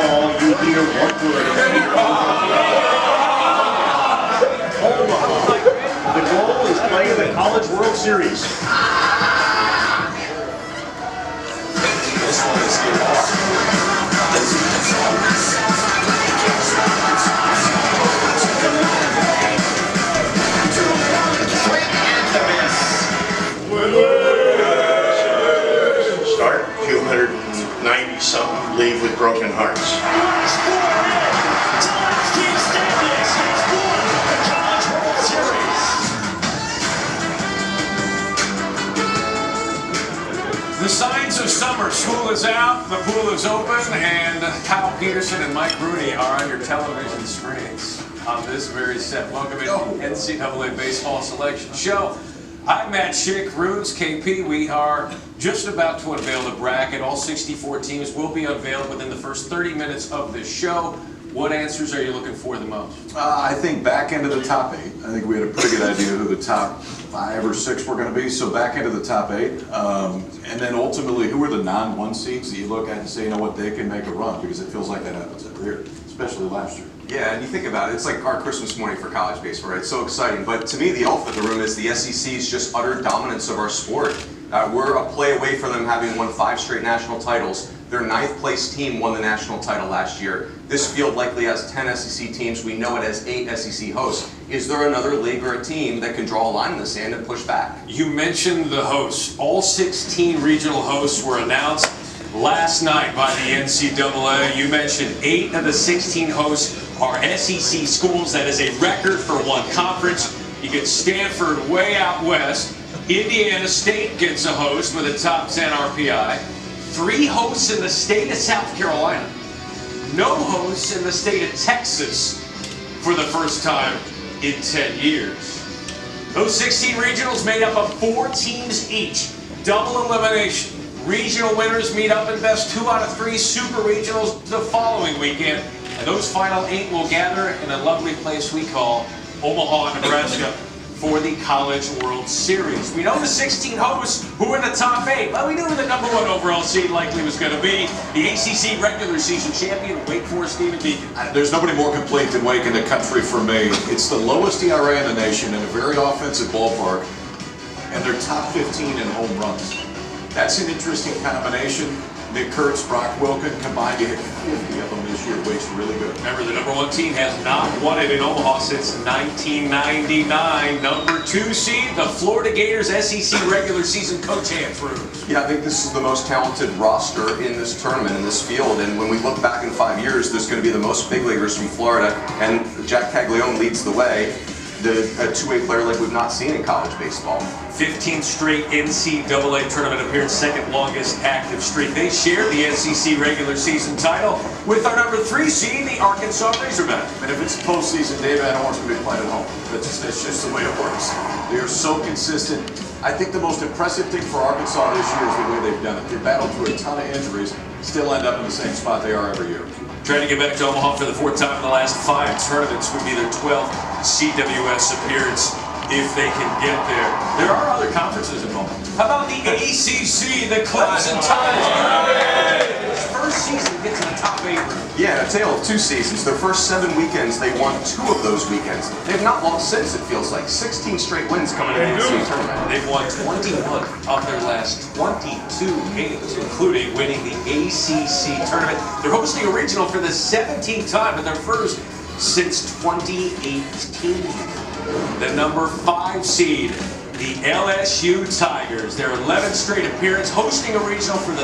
call, you hear one word. Omaha. The goal is playing the College World Series. This one is here hard. Start 290 something, leave with broken hearts. The signs of summer. School is out, the pool is open, and Kyle Peterson and Mike Rooney are on your television screens on this very set. Welcome to the NCAA Baseball Selection Show. I'm Matt Schick, Rudes, KP. We are just about to unveil the bracket. All 64 teams will be unveiled within the first 30 minutes of this show. What answers are you looking for the most? I think back into the top 8. I think we had a pretty good idea who the top 5 or 6 were going to be, so back into the top 8. And then ultimately, who are the non-1 seeds that you look at and say, you know what, they can make a run, because it feels like that happens every year, especially last year. Yeah, and you think about it, it's like our Christmas morning for college baseball, right? It's so exciting. But to me, the elephant in the room is the SEC's just utter dominance of our sport. We're a play away from them having won 5 straight national titles. Their 9th place team won the national title last year. This field likely has 10 SEC teams. We know it has 8 SEC hosts. Is there another league or a team that can draw a line in the sand and push back? You mentioned the hosts. All 16 regional hosts were announced last night by the NCAA. You mentioned 8 of the 16 hosts are SEC schools. That is a record for one conference. You get Stanford way out west. Indiana State gets a host with a top 10 RPI. 3 hosts in the state of South Carolina. No hosts in the state of Texas for the first time in 10 years. Those 16 regionals made up of 4 teams each. Double elimination. Regional winners meet up in best 2 out of 3 super regionals the following weekend. And those final 8 will gather in a lovely place we call Omaha, Nebraska, for the College World Series. We know the 16 hosts who are in the top 8. Well, we knew who the number 1 overall seed likely was going to be. The ACC regular season champion, Wake Forest, Stephen Deacon. There's nobody more complete than Wake in the country for me. It's the lowest ERA in the nation in a very offensive ballpark, and they're top 15 in home runs. That's an interesting combination. Nick Kurtz, Brock Wilken combined to hit 50 of them this year. Wake's really good. Remember, the number 1 team has not won it in Omaha since 1999. Number 2 seed, the Florida Gators SEC regular season co-champs. Yeah, I think this is the most talented roster in this tournament, in this field. And when we look back in 5 years, there's going to be the most big leaguers from Florida. And Jack Caglione leads the way. A two-way player like we've not seen in college baseball. 15th straight NCAA tournament appearance, 2nd longest active streak. They share the SEC regular season title with our number 3 seed, the Arkansas Razorbacks. And if it's postseason, Dave Adamor's going to be playing at home. That's just the way it works. They are so consistent. I think the most impressive thing for Arkansas this year is the way they've done it. They battled through a ton of injuries, still end up in the same spot they are every year. Trying to get back to Omaha for the 4th time in the last 5 tournaments would be their 12th CWS appearance if they can get there. There are other conferences involved. How about the ACC, the Clemson Tigers? First season gets in the top 8 room. Yeah, a tale of 2 seasons. Their first 7 weekends, they won 2 of those weekends. They've not lost since, it feels like. 16 straight wins coming into the NCAA tournament. They've won 21 of their last 22 games, including winning the ACC tournament. They're hosting a regional for the 17th time, but their first since 2018. The number 5 seed, the LSU Tigers. Their 11th straight appearance, hosting a regional for the